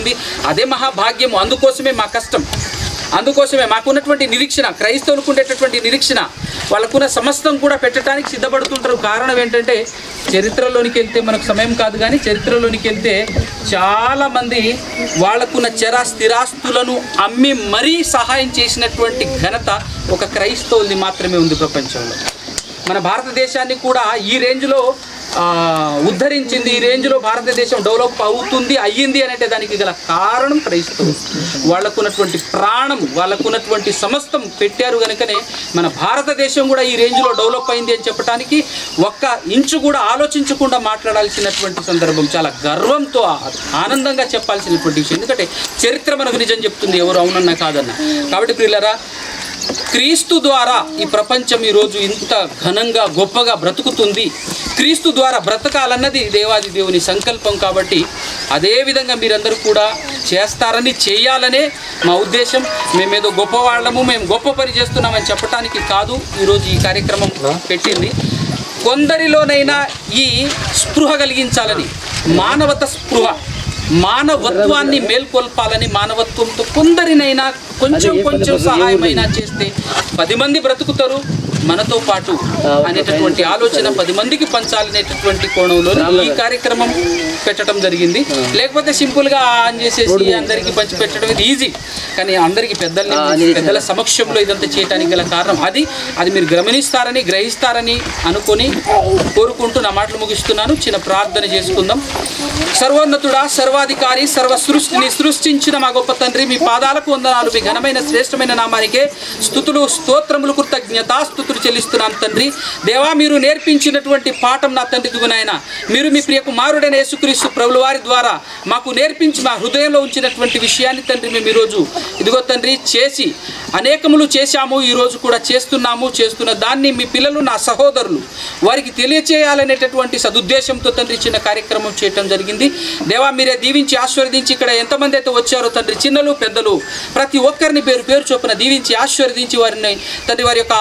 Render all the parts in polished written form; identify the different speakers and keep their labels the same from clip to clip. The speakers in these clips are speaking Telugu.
Speaker 1: ఉంది. అదే మహాభాగ్యము. అందుకోసమే మా కష్టం, అందుకోసమే మాకున్నటువంటి నిరీక్షణ, క్రైస్తవులకు ఉండేటటువంటి నిరీక్షణ, వాళ్ళకున్న సమస్తం కూడా పెట్టడానికి సిద్ధపడుతుంటారు. కారణం ఏంటంటే చరిత్రలోనికి వెళ్తే మనకు సమయం కాదు, కానీ చరిత్రలోనికి వెళ్తే చాలామంది వాళ్ళకున్న స్థిరాస్తులను అమ్మి మరీ సహాయం చేసినటువంటి ఘనత ఒక క్రైస్తవుల్ని మాత్రమే ఉంది ప్రపంచంలో. మన భారతదేశాన్ని కూడా ఈ రేంజ్లో ఉద్ధరించింది, ఈ రేంజ్లో భారతదేశం డెవలప్ అయ్యింది అంటే దానికి గల కారణం క్రైస్తవులు. వాళ్ళకున్నటువంటి ప్రాణం, వాళ్ళకున్నటువంటి సమస్తం పెట్టారు కనుకనే మన భారతదేశం కూడా ఈ రేంజ్లో డెవలప్ అయింది అని చెప్పడానికి ఒక్క ఇంచు కూడా ఆలోచించకుండా మాట్లాడాల్సినటువంటి సందర్భం. చాలా గర్వంతో ఆనందంగా చెప్పాల్సినటువంటి విషయం. ఎందుకంటే చరిత్ర మనకు నిజం చెప్తుంది, ఎవరు అవునన్నా కాదన్నా. కాబట్టి ప్రియులారా, క్రీస్తు ద్వారా ఈ ప్రపంచం ఈరోజు ఇంత ఘనంగా గొప్పగా బ్రతుకుతుంది. క్రీస్తు ద్వారా బ్రతకాలన్నది దేవాది దేవుని సంకల్పం. కాబట్టి అదేవిధంగా మీరందరూ కూడా చేస్తారని, చేయాలనే మా ఉద్దేశం. మేమేదో గొప్పవాళ్ళము, మేము గొప్ప పని చేస్తున్నామని చెప్పడానికి కాదు ఈరోజు ఈ కార్యక్రమం పెట్టింది. కొందరిలోనైనా ఈ స్పృహ కలిగించాలని, మానవత స్పృహ, మానవత్వాన్ని మేల్కొల్పాలని, మానవత్వంతో కొందరినైనా కొంచెం సహాయమైనా చేస్తే 10 మంది బ్రతుకుతారు మనతో పాటు అనేటటువంటి ఆలోచన 10 మందికి పంచాలనేటటువంటి కోణంలో ఈ కార్యక్రమం పెట్టడం జరిగింది. లేకపోతే సింపుల్గా ఆన్ చేసేసి అందరికీ పంచి పెట్టడం ఇది ఈజీ, కానీ అందరికీ పెద్దల సమక్షంలో ఇదంతా చేయడానికి గల కారణం అది మీరు గమనిస్తారని, గ్రహిస్తారని అనుకొని కోరుకుంటూ నా మాటలు ముగిస్తున్నాను. చిన్న ప్రార్థన చేసుకుందాం. సర్వోన్నతుడా, సర్వాధికారి, సర్వ సృష్టిని సృష్టించిన మా గొప్ప తండ్రి, మీ పాదాలకు వందనాలు. మీ ఘనమైన శ్రేష్టమైన నామానికే స్తుతులు, స్తోత్రములు, కృతజ్ఞతాస్తుతులు చెల్లిస్తున్నాం తండ్రి. దేవా, మీరు నేర్పించినటువంటి పాఠం నా తండ్రి దిగునాయన, మీరు మీ ప్రియ కుమారుడైన యేసుక్రీస్తు ప్రభుల వారి ద్వారా మాకు నేర్పించి మా హృదయంలో ఉంచినటువంటి విషయాన్ని తండ్రి మేము ఈరోజు ఇదిగో తండ్రి చేసి అనేకములు చేశాము, ఈరోజు కూడా చేస్తున్న దాన్ని మీ పిల్లలు, నా సహోదరులు వారికి తెలియచేయాలనేటటువంటి సదుద్దేశంతో తండ్రి చిన్న కార్యక్రమం చేయటం జరిగింది. దేవా, మీరే దీవించి ఆశీర్వదించి ఇక్కడ ఎంతమంది అయితే వచ్చారో తండ్రి, చిన్నలు పెద్దలు ప్రతి ఒక్కరిని పేరు పేరు చొప్పున దీవించి ఆశీర్వదించి వారిని తండ్రి వారి యొక్క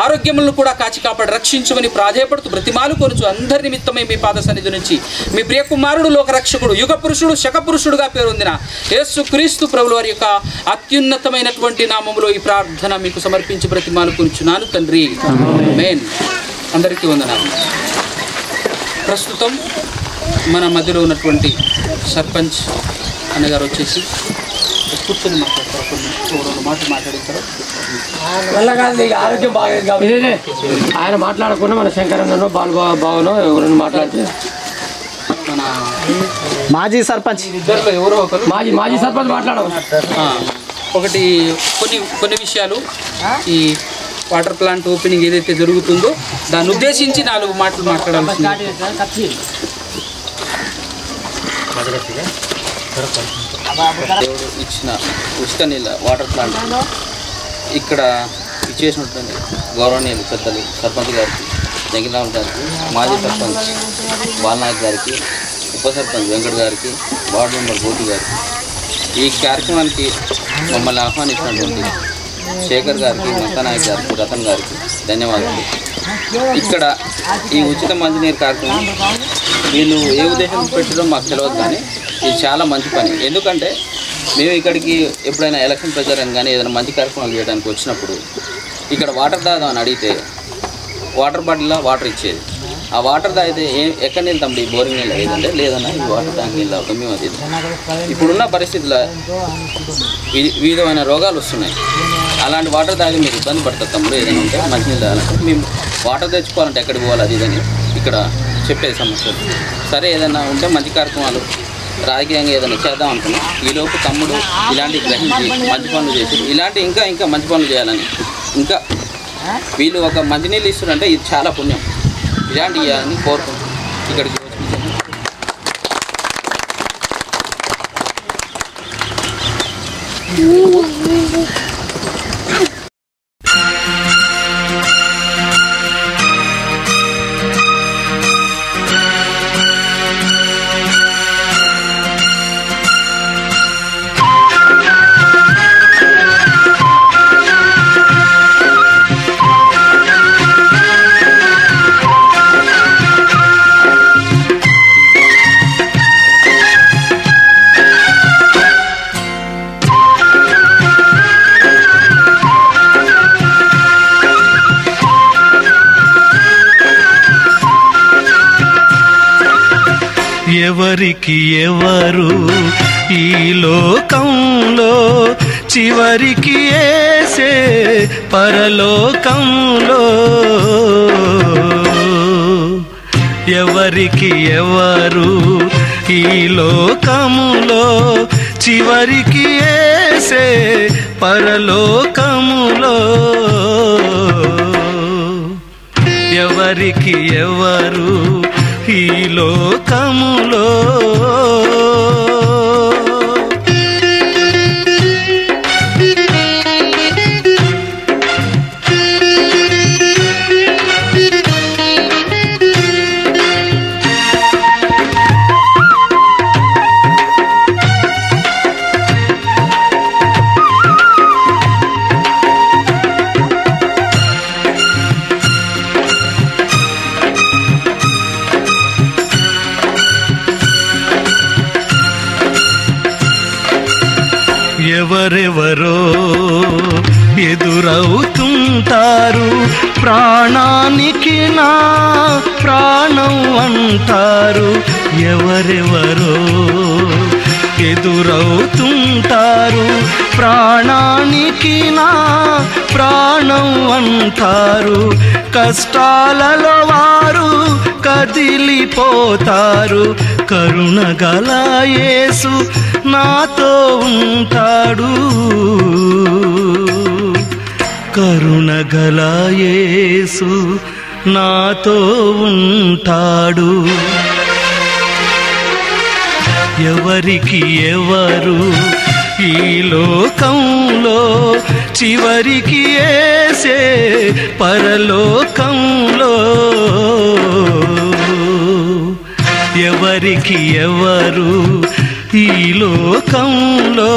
Speaker 1: ఆరోగ్యములను కూడా కాచి కాపాడి రక్షించమని ప్రాధేయపడుతూ బ్రతిమాలు కొనుచు అందరి నిమిత్తమై మీ పాద సన్నిధి నుంచి మీ ప్రియ కుమారుడు, లోకరక్షకుడు, యుగ పురుషుడు, శకపురుషుడుగా పేరొందిన యేసుక్రీస్తు ప్రభుల వారి యొక్క అత్యున్నతమైనటువంటి నామములో ఈ ప్రార్థన మీకు సమర్పించి బ్రతిమాలు కొనుచున్నాను తండ్రి. ఆమేన్. అందరికీ వందనాలు. ప్రస్తుతం మన మధ్యలో ఉన్నటువంటి సర్పంచ్ అన్నగారు వచ్చేసి కూర్చొని మాట్లాడతారు, కొన్ని మాటలు మాట్లాడతారు.
Speaker 2: ఆరోగ్యం బాగా ఆయన మాట్లాడకుండా మన శంకరన్నో బాలబాబునో ఎవరైనా మాట్లాడితే
Speaker 1: మన
Speaker 3: మాజీ సర్పంచ్
Speaker 1: ఇద్దరిలో ఎవరో ఒకరు
Speaker 2: మాజీ సర్పంచ్ మాట్లాడవచ్చు.
Speaker 1: ఒకటి కొన్ని విషయాలు, ఈ వాటర్ ప్లాంట్ ఓపెనింగ్ ఏదైతే జరుగుతుందో దాన్ని ఉద్దేశించి 4 మాటలు మాట్లాడాల్సింది. దేవుడు ఇచ్చిన ఉచిత నీళ్ళ వాటర్ ప్లాంట్ ఇక్కడ ఇచ్చేసినటువంటి గౌరవనీయులు పెద్దలు సర్పంచ్ గారికి, జంగిరామ్ గారికి, మాజీ సర్పంచ్ బాలనాయక్ గారికి, ఉప సర్పంచ్ వెంకట్ గారికి, వార్డు మెంబర్ గోపి గారికి, ఈ కార్యక్రమానికి మమ్మల్ని ఆహ్వానించినటువంటి శేఖర్ గారికి, మస్తానాయక్ గారికి, రతన్ గారికి ధన్యవాదాలు. ఇక్కడ ఈ ఉచిత మంచినీరు కార్యక్రమం వీళ్ళు ఏ ఉద్దేశంతో పెట్టడం మాకు తెలియదు, కానీ ఇది చాలా మంచి పని. ఎందుకంటే మేము ఇక్కడికి ఎప్పుడైనా ఎలక్షన్ ప్రచారం కానీ ఏదైనా మంచి కార్యక్రమాలు చేయడానికి వచ్చినప్పుడు ఇక్కడ వాటర్ తాగుదాం అని అడిగితే వాటర్ బాటిల్లో వాటర్ ఇచ్చేది. ఆ వాటర్ తాగితే ఎక్కడ నీళ్ళు తమ్ముడు, ఈ బోరింగ్ నీళ్ళు ఏదంటే లేదన్నా ఈ వాటర్ ట్యాంక్ నీళ్ళు తాగుతాం మేము. అది ఇప్పుడున్న పరిస్థితుల్లో వివిధమైన రోగాలు వస్తున్నాయి. అలాంటి వాటర్ తాగి మీరు ఇబ్బంది పడతారు తమ్ముడు. ఏదైనా ఉంటే మంచినీళ్ళు తాగాలంటే మేము వాటర్ తెచ్చుకోవాలంటే ఎక్కడికి పోవాలి అది ఇదని ఇక్కడ చెప్పే సమస్యలు. సరే, ఏదైనా ఉంటే మంచి కార్యక్రమాలు రాజకీయంగా ఏదైనా చేద్దాం అనుకున్నాం. ఈలోపు తమ్ముడు ఇలాంటి గ్రహించి మంచి పనులు చేసి ఇలాంటి ఇంకా మంచి పనులు చేయాలని, ఇంకా వీళ్ళు ఒక మంచినీళ్ళు ఇస్తున్నారంటే ఇది చాలా పుణ్యం. ఇలాంటి ఇవ్వాలని కోరుకుంటున్నాం. ఇక్కడికి
Speaker 4: ఎవరికి ఎవరు ఈ లోకంలో చివరికి యేసే పరలోకంలో ఎవరికి ఎవరు ఈ లోకములో చివరికి యేసే పరలోకములో ఎవరికి ఎవరు ఈ లోకములో ఎవరెవరో ఎదురవుతుంటారు ప్రాణానికి నా ప్రాణం అంటారు ఎవరెవరో ఎదురవుతుంటారు ప్రాణానికి నా ప్రాణం అంటారు కష్టాలలో వారు కదిలిపోతారు కరుణగల యేసు నాతో ఉంటాడు కరుణగల యేసు నాతో ఉంటాడు ఎవరికి ఎవరు ఈ లోకంలో చివరికి యేసే పరలోకంలో ఎవరికి ఎవరు ఈ లోకంలో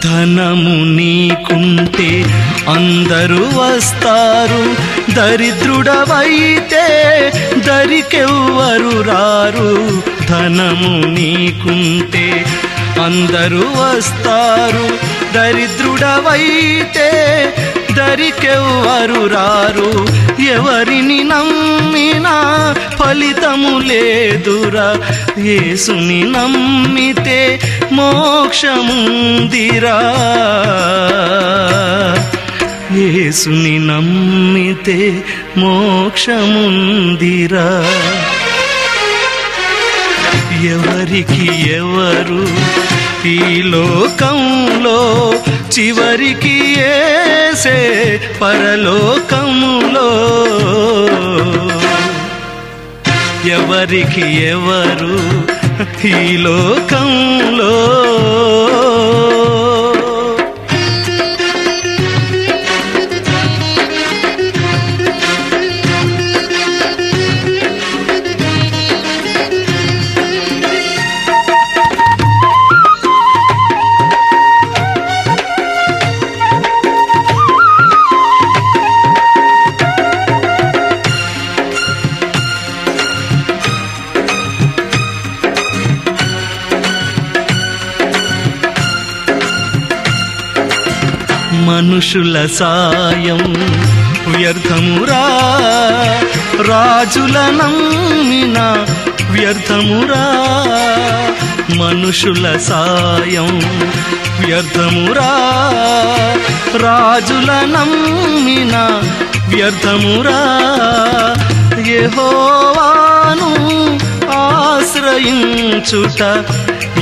Speaker 4: ధనము నీకుంటే అందరూ వస్తారు దరిద్రుడవైతే దరికెవ్వరు రారు ధనము నీకుంటే అందరూ వస్తారు దరిద్రుడవైతే దరికెవ్వరు రారు ఎవరిని నమ్మినా ఫలితము లేదురా యేసుని నమ్మితే మోక్షముందిరా యేసుని నమ్మితే మోక్షముందిరా ఎవరికి ఎవరు ఈ లోకంలో చివరికి యేసే పరలోకములో ఎవరికి ఎవరు ఈ లోకంలో మనుషుల సాయం వ్యర్థమురా రాజుల నమ్మిన వ్యర్థమురా మనుషుల సాయం వ్యర్థమురా రాజుల నమ్మిన వ్యర్థమురా యెహోవాను ఆశ్రయించుట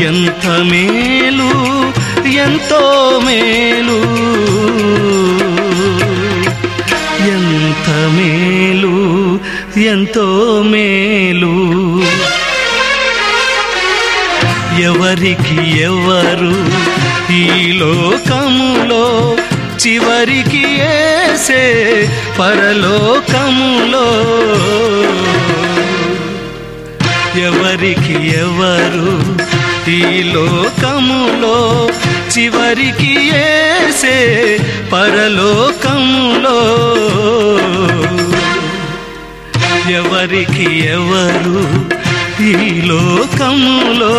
Speaker 4: ఎంత మేలు ఎంతో మేలు ఎంత మేలు ఎంతో మేలు ఎవరికి ఎవరు ఈ లోకములో చివరికి యేసే పరలోకములో ఎవరికి ఎవరు ఈ లోకములో చివరికి యేసే పరలోకములో ఎవరికి ఎవరు ఈ లోకములో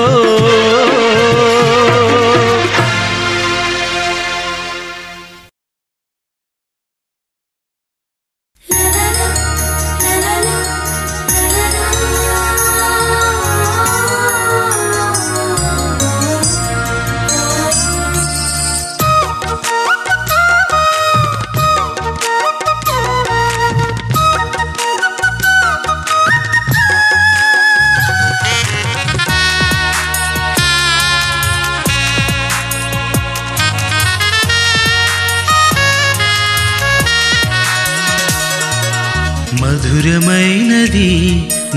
Speaker 4: మధురమైనది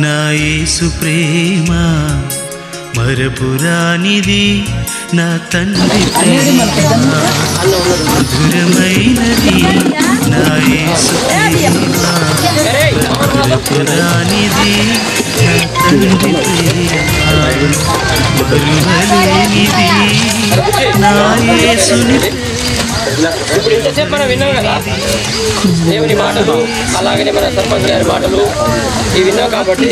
Speaker 4: నా యేసు ప్రేమ మరపురానిది నా తండ్రి ప్రేమ మధురమైనది నా యేసు ప్రేమ మరపురానిది నా తండ్రి ప్రేమ మరువలేనిది నా యేసుని.
Speaker 2: ఇప్పుడు ఇంతసేపు మనం విన్నాం కదా దేవుని మాటలు, అలాగనే మన సర్పంచ్ గారి మాటలు ఇవి విన్నాం. కాబట్టి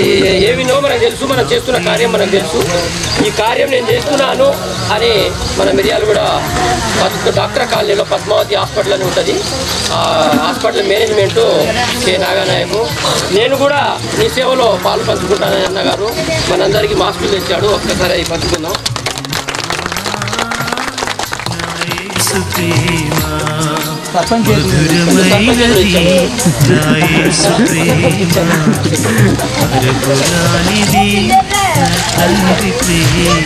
Speaker 2: ఏ విన్నో మనకు తెలుసు, మనం చేస్తున్న కార్యం మనకు తెలుసు. ఈ కార్యం నేను చేస్తున్నాను అని మన మిర్యాలు కూడా డాక్టర్ కాలనీలో పద్మావతి హాస్పిటల్ అని ఉంటుంది. ఆ హాస్పిటల్ మేనేజ్మెంట్ కే నాగానాయకు, నేను కూడా నీ సేవలో పాలు పంచుకుంటానని అన్నగారు మనందరికీ మాస్కులు తెచ్చాడు. ఒక్కసారి అవి పంచుకుందాం.
Speaker 4: మధురమైనది నా యేసు ప్రేమ మరపురానిది నా తండ్రి ప్రేమ.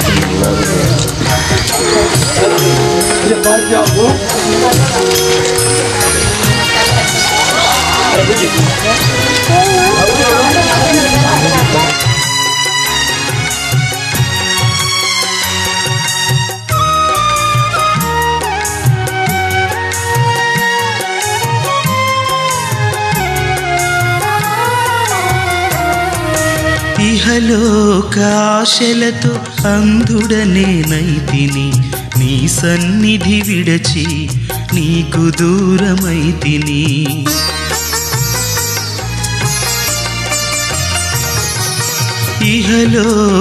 Speaker 4: ఇహలోకాశలతో అంధుడనేనైతిని, నీ సన్నిధి విడచి నీకు దూరమైతిని.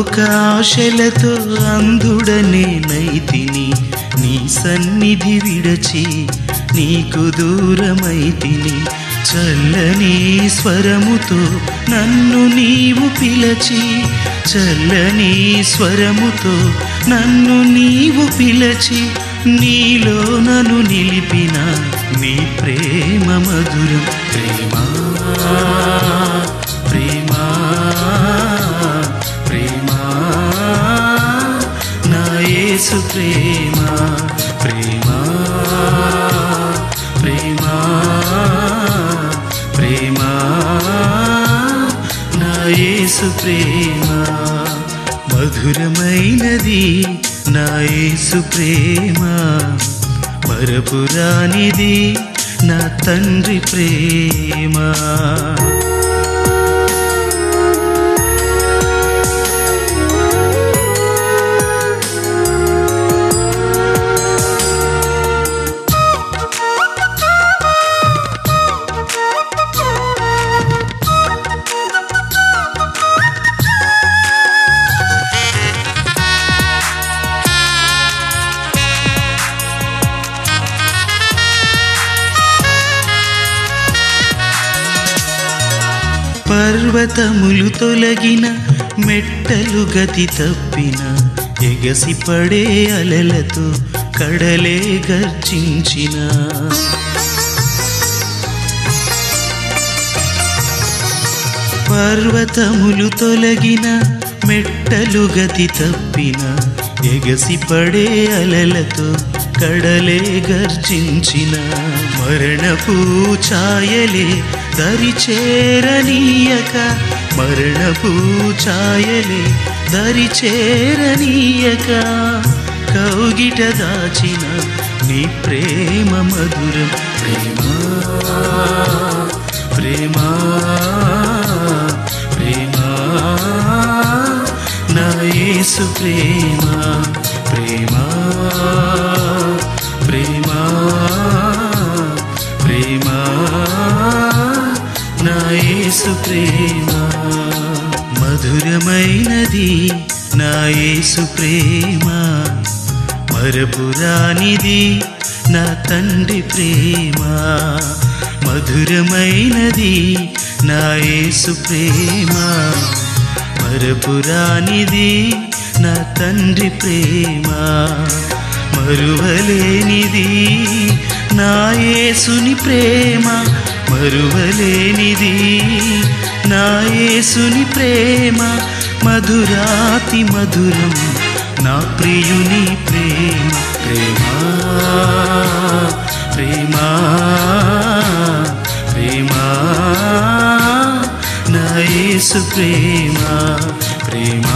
Speaker 4: ఇహలోకాశలతో అంధుడనేనైతిని, నీ సన్నిధి విడచి నీకు దూరమైతిని. చల్లని స్వరముతో నన్ను నీవు పిలచి, చల్లని స్వరముతో నన్ను నీవు పిలచి, నీలో నన్ను నిలిపిన నీ ప్రేమ మధురం. ప్రేమా ప్రేమా ప్రేమా నా యేసు ప్రేమ ప్రేమా ప్రేమా ప్రేమా నా యేసు ప్రేమ మధురమైనది నా యేసు ప్రేమ మరపురానిది నా తండ్రి ప్రేమ. పర్వతములు తొలగిన, మెట్టలు గతి తప్పిన, ఎగసి పడే అలలతో కడలే గర్జించిన, పర్వతములు తొలగిన, మెట్టలు గతి తప్పిన, ఎగసి పడే అలలతో కడలే గర్జించిన, మరణపు ఛాయలే దరి చేరనీయక, మరణపు ఛాయలే దరి చేరనీయక, కౌగిట దాచిన నీ ప్రేమ మధురం. ప్రేమా ప్రేమా ప్రేమా యేసు ప్రేమ ప్రేమ ప్రేమ ప్రేమ నా యేసు ప్రేమ మధురమైనది నా యేసు ప్రేమ మరపురానిది నా తండ్రి ప్రేమ మధురమైనది నా యేసు ప్రేమ మరపురానిది నా తండ్రి ప్రేమ మరువలేనిది నా యేసుని ప్రేమ మరువలేనిది నా యేసుని ప్రేమ మధురాతి మధురం నా ప్రియుని ప్రేమ ప్రేమ ప్రేమ ప్రేమ నా యేసు ప్రేమ ప్రేమ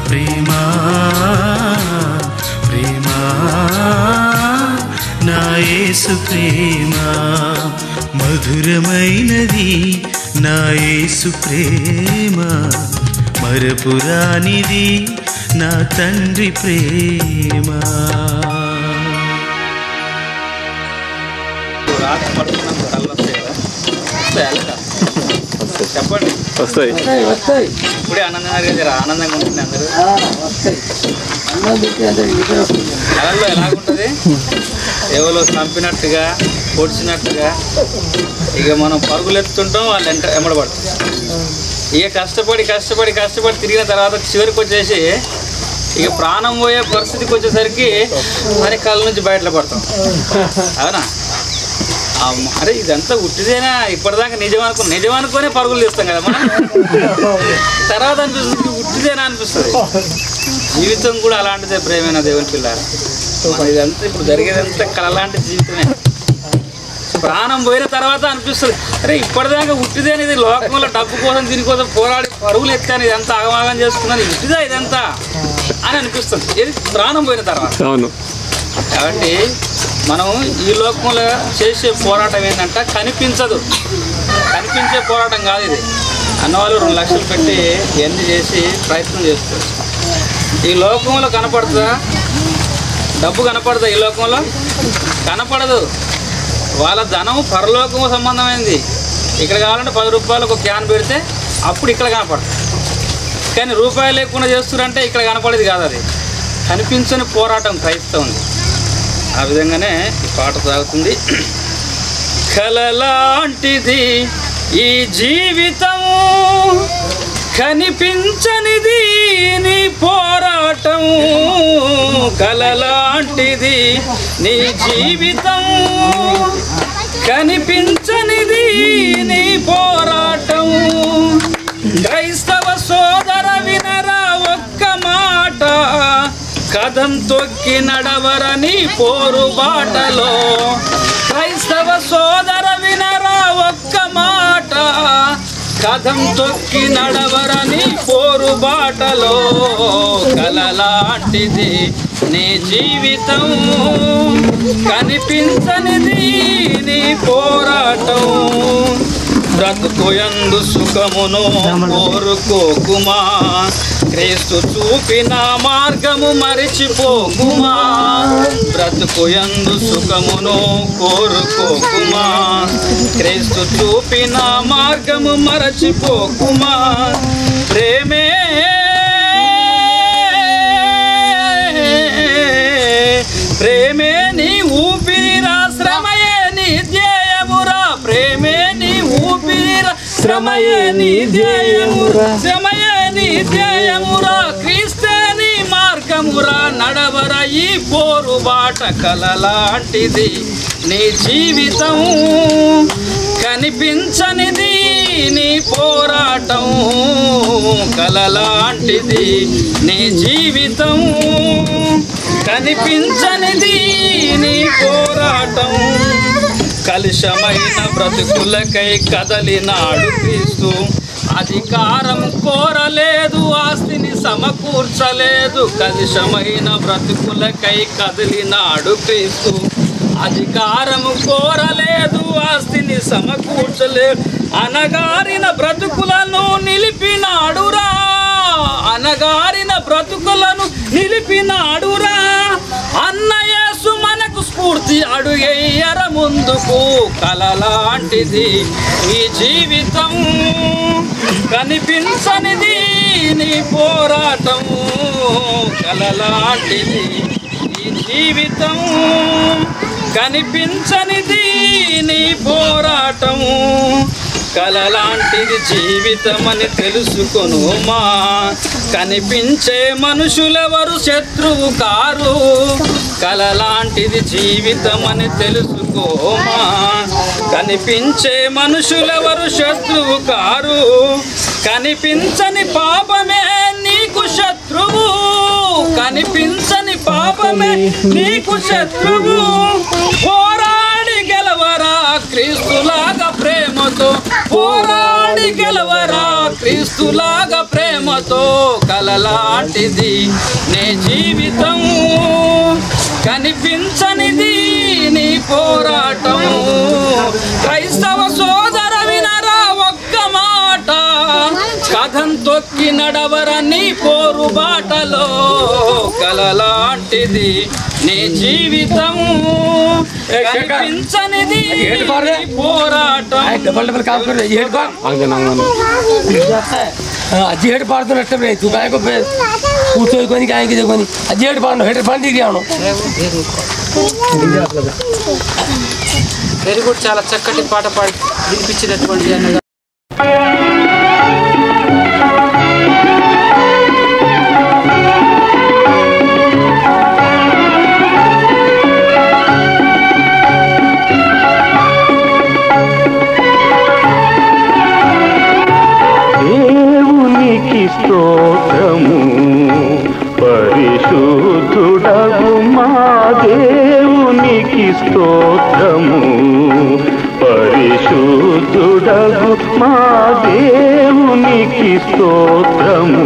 Speaker 4: ప్రేమ ప్రేమ నా యేసు ప్రేమ మధురమైనది నా యేసు ప్రేమ మరపురానిది నా తండ్రి ప్రేమ.
Speaker 1: చెప్పండి.
Speaker 5: వస్తాయి
Speaker 1: ఇప్పుడే ఆనందంగా ఆనందంగా ఉంటుంది అందరూ. కళల్లో ఎలాగుంటుంది? ఎవరో చంపినట్టుగా పొడిచినట్టుగా ఇక మనం పరుగులు ఎత్తుంటాం, వాళ్ళు ఎమ్మడబడతాం. ఇక కష్టపడి తిరిగిన తర్వాత చివరికి వచ్చేసి ఇక ప్రాణం పోయే పరిస్థితికి వచ్చేసరికి మరి కళ్ళ నుంచి బయటలో పడతాం. అవునా? అరే ఇదంతా ఉట్టిదేనా, ఇప్పటిదాకా నిజం అనుకునే పరుగులు తీస్తాం కదా మనం. తర్వాత అనిపిస్తుంది ఉట్టిదేనా అనిపిస్తుంది. జీవితం కూడా అలాంటిదే ప్రేమైన దేవుని పిల్లారు. ఇదంతా ఇప్పుడు జరిగేదంతా కళ లాంటి జీవితమే. ప్రాణం పోయిన తర్వాత అనిపిస్తుంది అరే ఇప్పటిదాకా ఉట్టిదేని, ఇది లోకంలో డబ్బు కోసం దీనికోసం పోరాడి పరుగులు ఎత్తాను, ఇదంతా ఆగమాగం చేసుకున్నాను, ఉట్టిదా ఇదంతా అని అనిపిస్తుంది. ఇది ప్రాణం పోయిన తర్వాత.
Speaker 5: అవును.
Speaker 1: కాబట్టి మనం ఈ లోకంలో చేసే పోరాటం ఏంటంటే కనిపించే పోరాటం కాదు ఇది. అన్నవాళ్ళు 2 లక్షలు పెట్టి ఇవన్నీ చేసి ప్రయత్నం చేస్తారు. ఈ లోకంలో కనపడుతుందా? డబ్బు కనపడదా? ఈ లోకంలో కనపడదు. వాళ్ళ ధనం పరలోకము సంబంధమైంది. ఇక్కడ కావాలంటే 10 రూపాయలకు ఒక క్యాన్ పెడితే అప్పుడు ఇక్కడ కనపడుతుంది. కానీ రూపాయలు లేకుండా చేస్తున్నారంటే ఇక్కడ కనపడేది కాదు. అది కనిపించని పోరాటం క్రైస్తవుంది. ఆ విధంగానే ఈ పాట సాగుతుంది. కలలాంటిది ఈ జీవితము, కనిపించనిది నీ పోరాటం. కలలాంటిది నీ జీవితం, కనిపించనిది నీ పోరాటం. క్రైస్తవ సోదర వినరా ఒక్క మాట, కదం తొక్కి నడవరని పోరు బాటలో. క్రైస్తవ సోదర వినరా ఒక్క మాట, కదం తొక్కి నడవరని పోరు బాటలో. కలలాంటిది నీ జీవితం, కనిపించనిది నీ పోరాటం. బ్రతుకుయందు సుఖమును కోరుకోకుమా, క్రీస్తు చూపిన మార్గము మరిచిపోకుమా. బ్రతుకుయందు సుఖమును కోరుకోకుమా, క్రీస్తు చూపిన మార్గము మరచిపోకుమా. ప్రేమే ప్రేమే నీ ఊపిరిరా, శ్రమయే నీ ధ్యేయమురా. ప్రేమే నీ ఊపిరిరా, శ్రమయే నీ ధ్యేయమురా. శ్రమయే నీ ధ్యేయమురా, క్రీస్తే నీ మార్గమురా. నడవరా ఈ పోరు బాట, కలలాంటిది నీ జీవితం, కనిపించనిది నీ పోరాటం. కలలాంటిది నీ జీవితం, కనిపించనిది నీ పోరాటం. కలుషమైన బ్రతుకులకై కదలినాడు క్రీస్తు, అధికారం కోరలేదు, ఆస్తిని సమకూర్చలేదు. కలుషమైన బ్రతుకులకై కదిలినాడు క్రీస్తు, అధికారము కోరలేదు, ఆస్తిని సమకూర్చలేదు. అనగారిన బ్రతుకులను నిలిపినాడురా, అనగారిన బ్రతుకులను నిలిపినాడురా. అన్న యేసు మనకు స్ఫూర్తి, అడుగెయ్యర ముందుకు. కలలాంటిది ఈ జీవితం, కనిపించనిది నీ పోరాటం. కలలాంటిది ఈ జీవితం, కనిపించనిది నీ పోరాటం. కలలాంటిది జీవితం అని తెలుసుకొనుమా. కనిపించే మనుషులెవరు శత్రువు కారు. కలలాంటిది జీవితం అని తెలుసుకోమా. కనిపించే మనుషులెవరు శత్రువు కారు. కనిపించని పాపమే నీకు శత్రువు. కనిపించని పాపమే నీకు శత్రువు. పోరాడి గెలవరా క్రీస్తులాగా ప్రేమతో. పోరాడి గెలవరా క్రీస్తులాగా ప్రేమతో. కలలాంటిది నీ జీవితం, కనిపించనిది నీ పోరాటం. క్రైస్తవ సోదర వినరా ఒక్క మాట. కథం తొక్కి నడవరా నీ పోరు బాటలో. కలలాంటిది నీ జీవితం, కనిపించనిది పోరాటం.
Speaker 2: అజ్జి హెడ్ పాడుతున్నట్టు తూ కాయకు కూర్చోకొని కాయకి కొని అజ్జి హెడ్ పాడు హెడ్ పండి దిగాను.
Speaker 1: వెరీ గుడ్, చాలా చక్కటి పాట పాడి వినిపించినటువంటి అన్నగా.
Speaker 5: దేవునికి స్తోత్రము, పరిశుద్ధుడగు మా దేవునికి స్తోత్రము. పరిశుద్ధుడగు మా దేవునికి స్తోత్రము.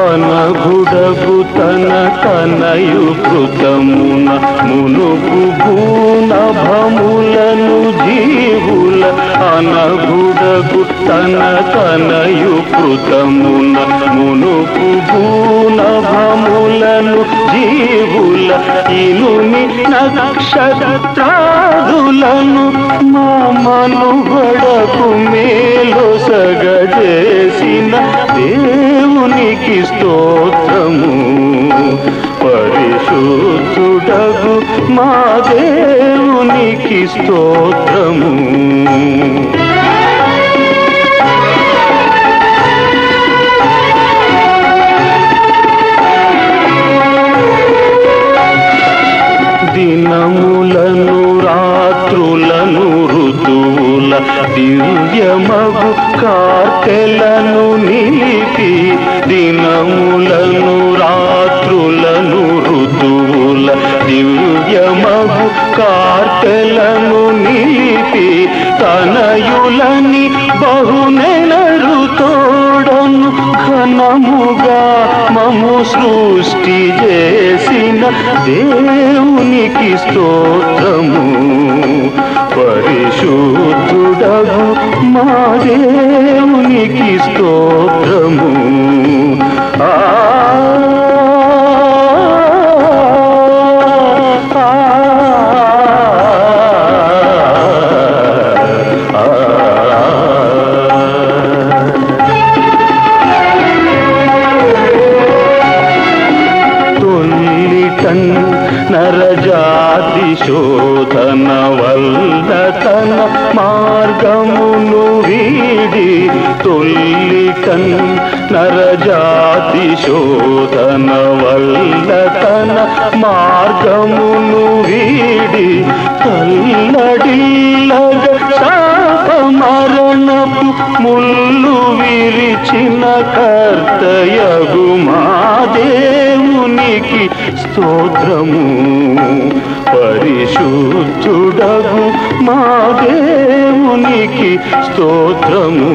Speaker 5: అనగుడగు తన తనయు కృతమున మునుపు భూనభములను జీవుల. అనగుడగు తన తనయు కృతమున మునుపు భూనభములను జీవుల. ఇనుని నక్షత్రాదులను మా మనుగడకు మేలొసగజేసిన దేవునికి స్తోత్రము. పరిశుద్ధుడగు మా దేవునికి స్తోత్రము. దినములను రాత్రులను ఋతువుల దివ్యమగు కార్తెలను నిలిపి. దినములను రాత్రులను ఋతువుల దివ్యమగు కార్తెలను నిలిపి. తనయులని బహునెలరు తోడను ఘనముగా మము సృష్టి చేసిన దేవునికి స్తోత్రము. పరిశుద్ధుడగు మా దేవునికి స్తోత్రము. నరజాతి శోధన వల్ల తన మార్గమును వీడి. తొల్లికన్ నరజాతి శోధన వల్ల తన మార్గమును వీడి. తల్లడిల్లగ శాప మరణపు ముళ్ళు విరిచిన కర్తయగు మా దేవునికి స్తోత్రము. పరిశుద్ధుడగు మా దేవునికి స్తోత్రము.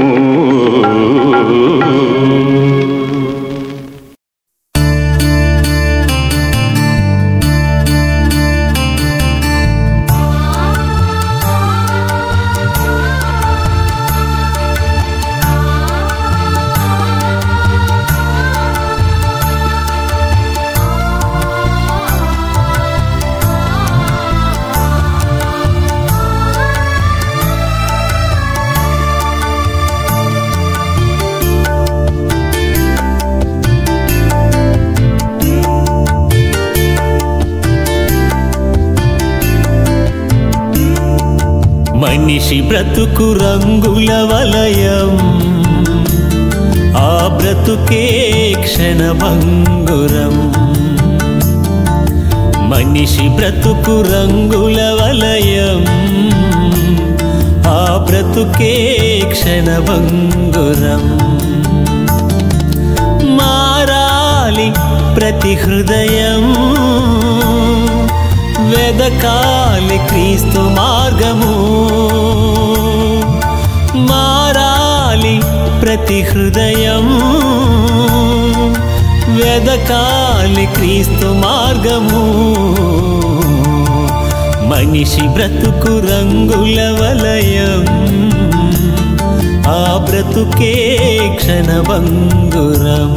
Speaker 4: మనిషి బ్రతుకు రంగుల వలయం, ఆ బ్రతుకే క్షణభంగురం. మనిషి బ్రతుకు రంగుల వలయం, ఆ బ్రతుకే క్షణభంగురం. మారాలి ప్రతి హృదయం, వెదకాలి క్రీస్తు మార్గము. మారాలి ప్రతి హృదయం, వెదకాలి క్రీస్తు మార్గము. మనిషి బ్రతుకు రంగుల వలయం, ఆ బ్రతుకే క్షణభంగురం.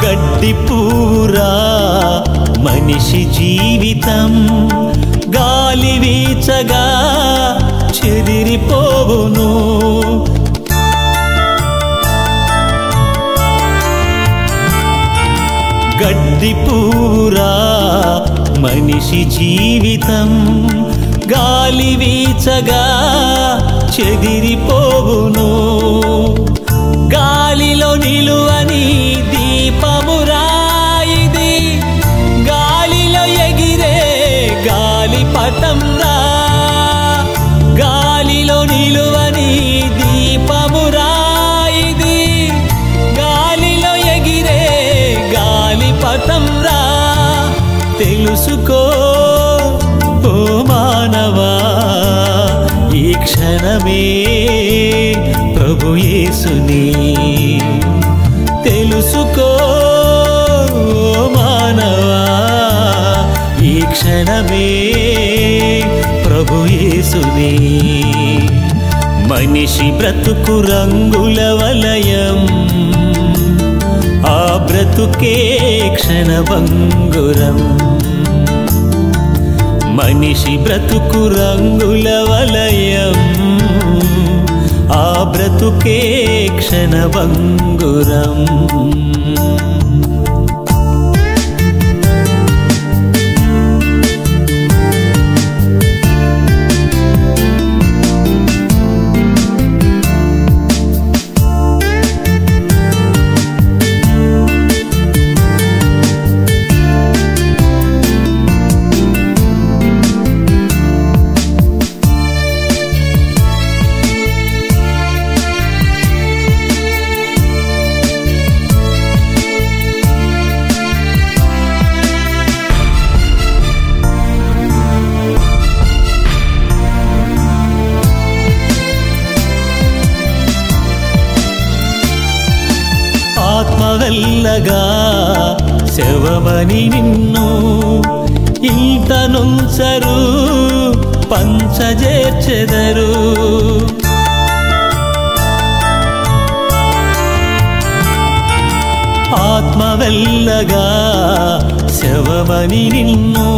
Speaker 4: గడ్డి పూరా మనిషి జీవితం, గాలి వీచగా చెదిరిపోవును. గడ్డి పూరా మనిషి జీవితం, గాలి వీచగా చెదిరిపోవును. గాలిలో నిలువని దీపమురా ఇది, గాలిలో ఎగిరే గాలిపటం రా. గాలిలో నిలువని దీపమురా ఇది, గాలిలో ఎగిరే గాలిపటం రా. తెలుసుకో ఓ మానవా, ఈ క్షణమే ప్రభు యేసుని. తెలుసుకో మానవా, ఈ క్షణమే ప్రభు యేసుని. మనిషి బ్రతుకు రంగుల వలయం, ఆ బ్రతుకే క్షణభంగురం. మనిషి బ్రతుకు రంగుల వలయం, ఆ బ్రతుకే క్షణభంగురం. ఆత్మవెల్లగా శవమని నిన్ను ఇంత నుంచరు, పంచజేర్చెదరు. ఆత్మవెల్లగా శవమని నిన్ను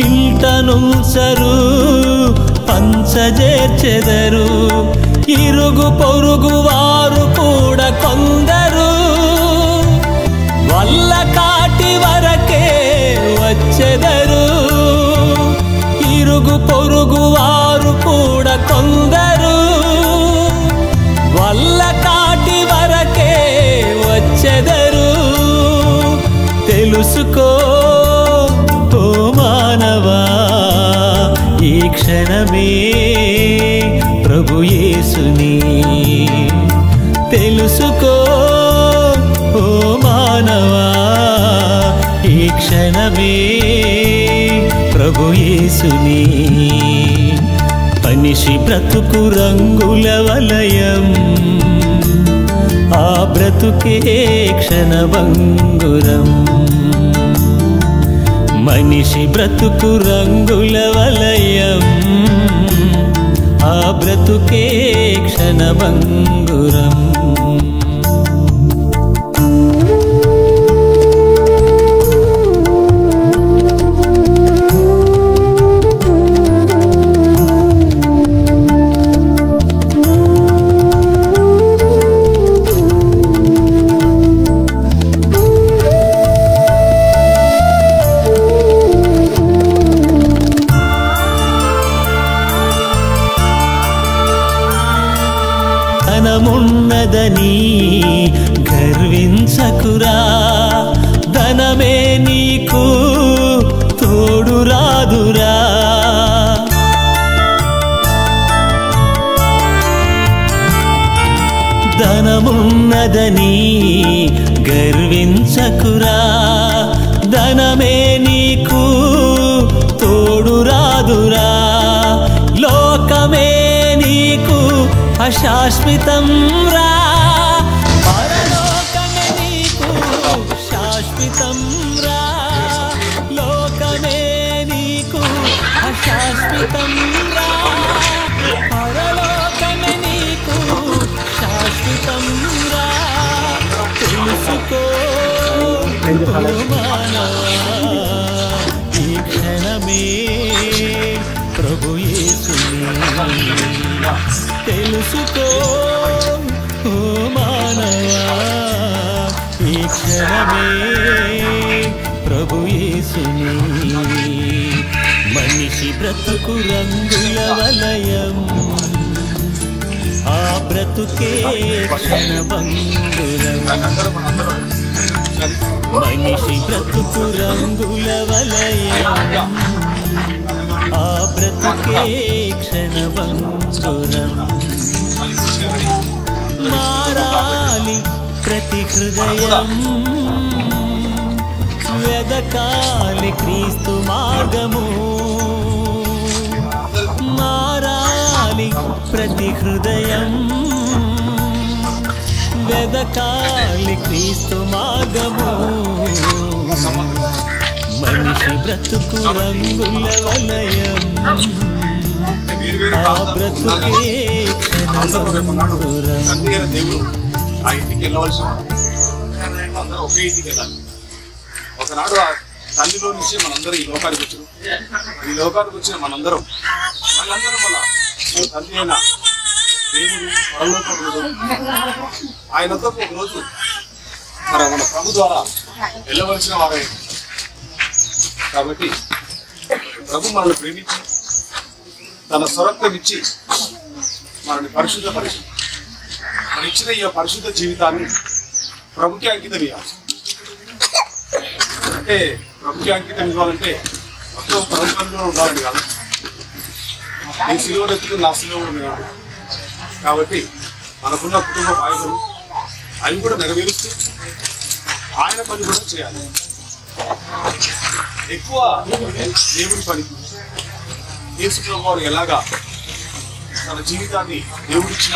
Speaker 4: ఇంత నుంచరు, పంచజేర్చెదరు. ఇరుగు పొరుగు వారు కూడా కొందరు, వల్ల కాటి వరకే వచ్చెదరు. ఇరుగు పొరుగు వారు కూడా కొందరు, వల్ల కాటి వరకే వచ్చెదరు. తెలుసుకో ఓ మానవా, ఈ క్షణమే ప్రభు యేసుని. తెలుసుకో ఓ మానవా, ఈ క్షణమే ప్రభు యేసుని. మనిషి బ్రతుకు రంగుల వలయం, ఆ బ్రతుకే క్షణభంగురం. మనిషి బ్రతుకు రంగుల వలయం, ఆ బ్రతుకే క్షణభంగురం. ధనమున్నదని గర్వించకురా, ధనమే నీకు తోడు రాదురా. ధనమున్నదని గర్వించకురా, ధనమే నీకు తోడు రాదురా. లోకమే నీకు అశాశ్వతం రా, పరలోకమే నీకు శాశ్వతం రా. లోకమే నీకు అశాశ్వతం రా, పరలోకమే నీకు శాశ్వతం రా. తెలుసుకో మానవా, ఈ క్షణమే ప్రభు యేసుని. తెలుసుకో ఓ మానవా, ఈ క్షణమే ప్రభు యేసుని. మనిషి బ్రతుకు రంగుల వలయం, ఆ బ్రతుకే క్షణభంగురం. మనిషి బ్రతుకు రంగుల వలయం, ఆ బ్రతుకే క్షణభంగురం. మారాలి ప్రతి హృదయం, వెదకాలి క్రీస్తు మార్గము. మారాలి ప్రతి హృదయం, వెదకాలి క్రీస్తు మార్గము. మనిషి బ్రతుకు రంగుల వలయం, ఆ బ్రతుకే క్షణభంగురం.
Speaker 6: ఆ ఇంటికి వెళ్ళవలసిన అందరూ ఒకే ఇంటికి వెళ్ళాలి. ఒకనాడు ఆ తల్లిలో నుంచి మనందరూ ఈ లోకానికి వచ్చారు. ఈ లోకానికి వచ్చిన మనందరం వల్ల తండ్రి అయిన దేవుడు పరలోకములో ఆయనతో ఒక రోజు మన ప్రభు ద్వారా వెళ్ళవలసిన వారే. కాబట్టి ప్రభు మనల్ని ప్రేమించి తన స్వరత్వం ఇచ్చి మనల్ని పరిశుద్ధపరిచి మన ఇచ్చిన ఈ పరిశుద్ధ జీవితాన్ని ప్రభుకి అంకితం ఇవ్వాలి. అంటే ప్రభుకి అంకితం ఇవ్వాలంటే మొత్తం ప్రభుత్వంలో ఉండాలని కాదు. నీ సిలువను ఎత్తుకుని నా సిలువ ఉన్నాడు. కాబట్టి మనకున్న కుటుంబ బాధ్యతలు అవి కూడా నెరవేరుస్తూ ఆయన పని కూడా చేయాలి. ఎక్కువ దేవుడి పనికి యేసు ప్రభు వారు ఎలాగా తన జీవితాన్ని దేవుడిచ్చిన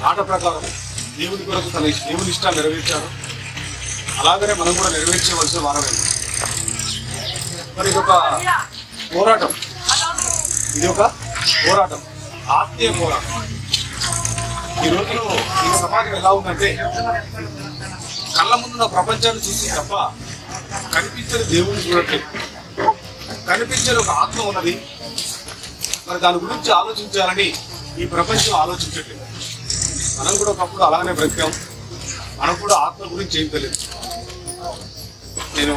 Speaker 6: మాట ప్రకారం దేవుడి కొరకు తన దేవుని ఇష్టాన్ని నెరవేర్చారు. అలాగనే మనం కూడా నెరవేర్చవలసిన వారమైంది. మరి ఇది ఒక పోరాటం, ఆత్మీయ పోరాటం. ఈ రోజులో ఈ సమాజం ఎలా ఉందంటే కళ్ళ ముందున్న ప్రపంచాన్ని చూసి తప్ప కనిపించని దేవుని చూడట్లేదు. కనిపించని ఒక ఆత్మ ఉన్నది, మరి దాని గురించి ఆలోచించాలని ఈ ప్రపంచం ఆలోచించట్లేదు. మనం కూడా ఒకప్పుడు అలానే బ్రతికాం. మనం కూడా ఆత్మ గురించి ఏం తెలియదు. నేను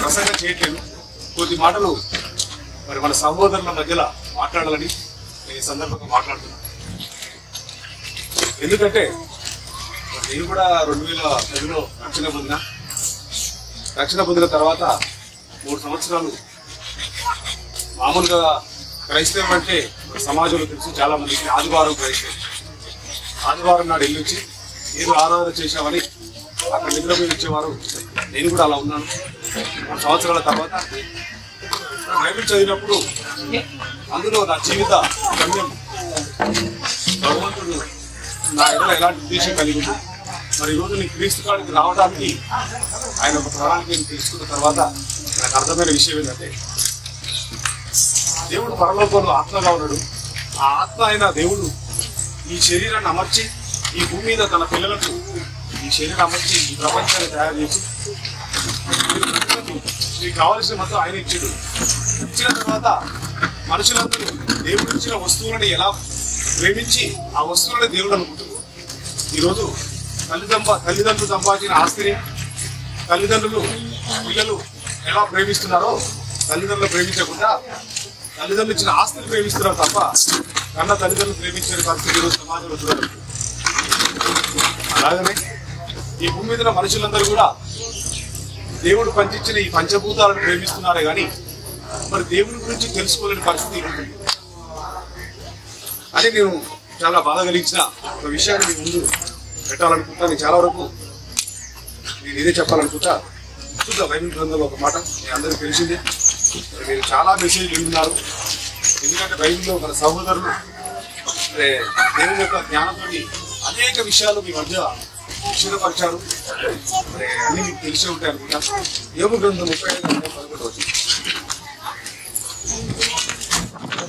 Speaker 6: ప్రసంగం చేయట్లేదు, కొద్ది మాటలు మరి మన సహోదరుల మధ్యలో మాట్లాడాలని నేను ఈ సందర్భంగా మాట్లాడుతున్నాను. ఎందుకంటే నేను కూడా 2010లో రక్షణ పొందిన తర్వాత 3 సంవత్సరాలు మామూలుగా క్రైస్తవం అంటే సమాజంలో తెలుసు చాలా మందికి ఆదివారం క్రైస్తవం. ఆదివారం నాడు ఇల్లు వచ్చి ఏదో ఆరాధన చేశామని అక్కడ నిద్రపోయి వచ్చేవారు. నేను కూడా అలా ఉన్నాను. 3 సంవత్సరాల తర్వాత బైబిల్ చదివినప్పుడు అందులో నా జీవిత గమ్యం భగవంతుడు నా ఎడల ఎలాంటి ఉద్దేశం కలిగి ఉంది. మరి ఈరోజు నీ క్రీస్తు కాడికి రావడానికి ఆయన ఒక ప్రణాళికను తెలుసుకున్న తర్వాత నాకు అర్థమైన విషయం ఏంటంటే, దేవుడు పరలోకంలో ఆత్మగా ఉన్నాడు. ఆ ఆత్మ అయిన దేవుడు ఈ శరీరాన్ని అమర్చి ఈ భూమి మీద తన పిల్లలకు ఈ శరీరం అమర్చి ఈ ప్రపంచాన్ని తయారు చేసి మీకు కావలసిన మొత్తం ఆయన ఇచ్చాడు. ఇచ్చిన తర్వాత మనుషులందరూ దేవుడు ఇచ్చిన వస్తువులను ఎలా ప్రేమించి ఆ వస్తువులనే దేవుడు అనుకుంటారు. ఈరోజు తల్లిదండ్రులు సంపాదించిన ఆస్తిని తల్లిదండ్రులు పిల్లలు ఎలా ప్రేమిస్తున్నారో తల్లిదండ్రులు ప్రేమించకుండా తల్లిదండ్రులు ఇచ్చిన ఆస్తిని ప్రేమిస్తున్నారు తప్ప కన్నా తల్లిదండ్రులు ప్రేమించే పరిస్థితి ఈరోజు సమాజంలో చూడాలి. అలాగనే ఈ భూమి మీద మనుషులందరూ కూడా దేవుడు పంచించిన ఈ పంచభూతాలను ప్రేమిస్తున్నారే కానీ మరి దేవుడి గురించి తెలుసుకోలేని పరిస్థితి ఉంటుంది అని నేను చాలా బాధ కలిగించిన ఒక విషయాన్ని మీ ముందు పెట్టాలనుకుంటా. నేను చాలా వరకు నేను ఇదే చెప్పాలనుకుంటా. చూద్దాం, బైబిల్ గ్రంథంలో ఒక మాట మీ అందరికీ తెలిసిందే. మీరు చాలా మెసేజ్ వింటున్నారు. ఎందుకంటే బైబిల్లో మన సహోదరులు దేవుని యొక్క జ్ఞానంతో అనేక విషయాలు మీ మధ్య విషయపరిచారు. అన్ని మీకు తెలిసే ఉంటాయి అనుకుంటా. యోబు గ్రంథం 35:11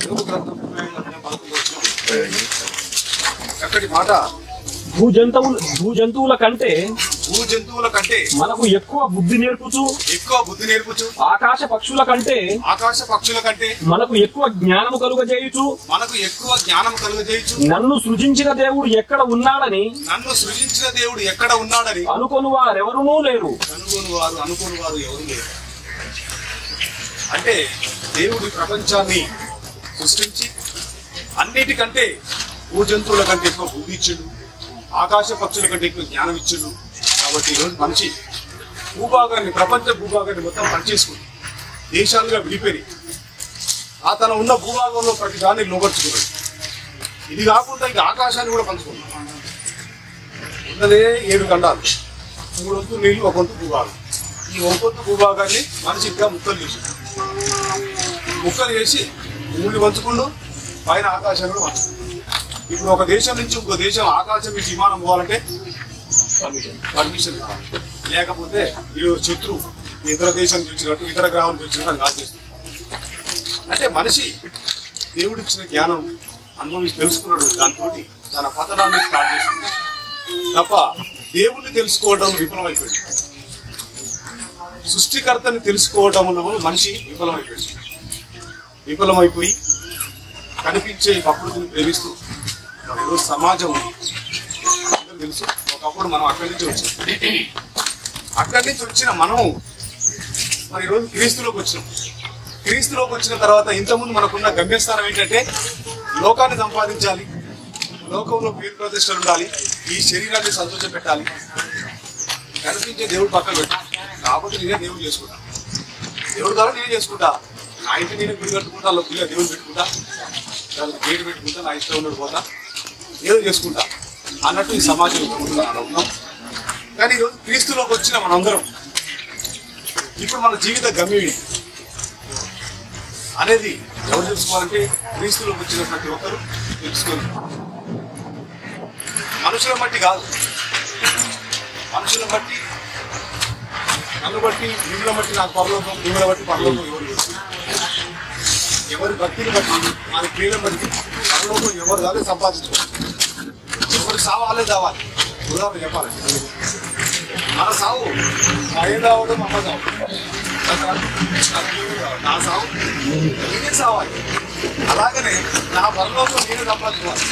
Speaker 6: యోబు గ్రంథం 35:11 అక్కడి మాట,
Speaker 7: భూజంతువుల కంటే
Speaker 6: మనకు ఎక్కువ బుద్ధి నేర్పుచు
Speaker 7: ఆకాశ పక్షుల కంటే మనకు ఎక్కువ జ్ఞానము కలుగజేయుచు నన్ను సృజించిన దేవుడు ఎక్కడ ఉన్నాడని అనుకొను వారెవరునూ లేరు.
Speaker 6: అనుకోని వారు ఎవరు లేరు. అంటే దేవుడి ప్రపంచాన్ని సృష్టించి అన్నిటికంటే భూజంతువుల కంటే ఎక్కువ బుద్ధి ఇచ్చిండు, ఆకాశ పక్షుల కంటే ఎక్కువ జ్ఞానం ఇచ్చిండు. కాబట్టి ఈరోజు మనిషి ప్రపంచ భూభాగాన్ని మొత్తం పనిచేసుకుంది, దేశాలుగా విడిపోయి ఆ తన ఉన్న భూభాగంలో ప్రతి దాన్ని లోపరుచుకున్నాడు. ఇది కాకుండా ఇక ఆకాశాన్ని కూడా పంచుకున్నాడు. ఉన్నదే 7 ఖండాలు, 3 వంతు నీళ్లు, 1 వంతు భూభాగం. ఈ 1 వంతు భూభాగాన్ని మనిషి ఇంకా ముక్కలు చేసి భూమిని పంచుకుంటూ పైన ఆకాశాన్ని పంచుకుంటాడు. ఇప్పుడు ఒక దేశం నుంచి ఇంకో దేశం ఆకాశం నుంచి విమానం పోవాలంటే పర్మిషన్ కావాలి. లేకపోతే ఈరోజు శత్రువు ఇతర దేశం నుంచి వచ్చినట్టు ఇతర గ్రహాల నుంచి వచ్చినట్టు అది కాల్చేస్తుంది. అంటే మనిషి దేవుడిచ్చిన జ్ఞానం అనుభవించి తెలుసుకున్నాడు. దాంతో తన పతనాన్ని స్టార్ట్ చేస్తుంది తప్ప దేవుణ్ణి తెలుసుకోవడం విఫలమైపోయింది. సృష్టికర్తని తెలుసుకోవడంలో మనిషి విఫలమైపోయి కనిపించే ప్రకృతిని ప్రేమిస్తూ ఈరోజు సమాజం తెలుసు. ఒకప్పుడు మనం అక్కడి నుంచి వచ్చిన మనం మరి ఈరోజు క్రీస్తులోకి వచ్చిన తర్వాత ఇంతకుముందు మనకున్న గమ్యస్థానం ఏంటంటే లోకాన్ని సంపాదించాలి, లోకంలో పేరు ప్రతిష్టలు ఉండాలి, ఈ శరీరాన్ని సంతోష పెట్టాలి, కనిపించే దేవుడు పక్కన పెట్టాలి. కాబట్టి నేనే దేవుడు చేసుకుంటా, దేవుడు ద్వారా నేనే చేసుకుంటా, నా ఇంటి నేను గుడి కట్టుకుంటా, అలా పిల్లలు దేవుడు పెట్టుకుంటా, దానికి గేటు పెట్టుకుంటా, నా ఇష్టం ఉన్నట్టు పోతా, ఏదో చేసుకుంటా అన్నట్టు ఈ సమాజం ఉన్నాం. కానీ ఈరోజు క్రీస్తులోకి వచ్చిన మనందరం ఇప్పుడు మన జీవిత గమ్యం అనేది ఎవరు తెలుసుకోవాలంటే క్రీస్తులోకి వచ్చిన ప్రతి ఒక్కరు తెలుసుకొని, మనుషుల బట్టి కాదు, మనుషుల బట్టి నన్ను బట్టి నిన్నుల బట్టి నాకు పరలోకం, నిన్నుల బట్టి పరలోకం ఎవరి భక్తిని బట్టి మన క్రియలను బట్టి పరలోకం ఎవరు కాదు సంపాదించుకోవాలి. ఎవరు సావు వాళ్ళే కావాలి. ఉదాహరణ చెప్పాలి, మన సావు ఏం రావడం అమ్మ సావు, నా సావు నేనే సావాలి. అలాగనే నా పరలోకం నేనే సంపాదించుకోవాలి.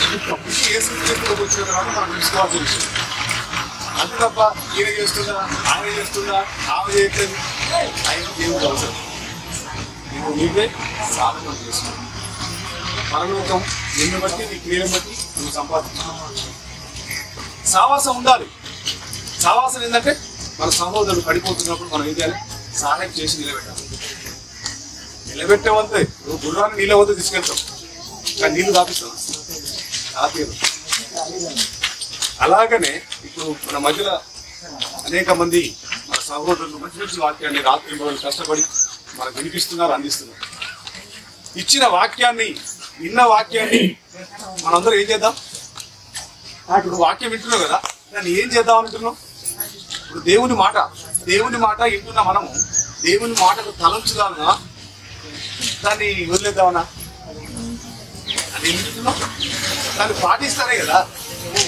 Speaker 6: యేసు చేతిలోకి వచ్చిన తర్వాత మనం తెలుసుకోవాల్సిన విషయం. అంతే తప్ప ఈయన చేస్తుందా, ఆమె చేస్తుందా, ఆమె చేయట్లేదు, ఆయన దేవుడు అవసరం. నువ్వు నీవే సాధన చేసుకోవాలి. పరలోకం నిన్ను బట్టి, నీ క్రియను బట్టి నువ్వు సంపాదించుకోవాలి. సావాసం ఉండాలి. సావాసం ఏంటంటే మన సహోదరుడు పడిపోతున్నప్పుడు మనం ఏం చేయాలి, సహాయం చేసి నిలబెట్టావంతే. నువ్వు గుర్రాన్ని నీళ్ళ వద్ద తీసుకెళ్తావు, కానీ నీళ్లు తాపిస్తావు తాపేరు. అలాగనే ఇప్పుడు మన మధ్యలో అనేక మంది మన సహోదరులు మంచి మంచి వాక్యాన్ని రాత్రి మొదలు కష్టపడి మనకు వినిపిస్తున్నారు, అందిస్తున్నారు. ఇచ్చిన వాక్యాన్ని, విన్న వాక్యాన్ని మనందరూ ఏం చేద్దాం, ఇప్పుడు వాక్యం వింటున్నావు కదా, దాన్ని ఏం చేద్దాం అనుకుంటున్నావు? ఇప్పుడు దేవుని మాట వింటున్నా మనము, దేవుని మాటకు తలంచుదామా, దాన్ని వదిలేద్దామన్నా? అది ఏం వింటున్నావు? దాన్ని పాటిస్తానే కదా.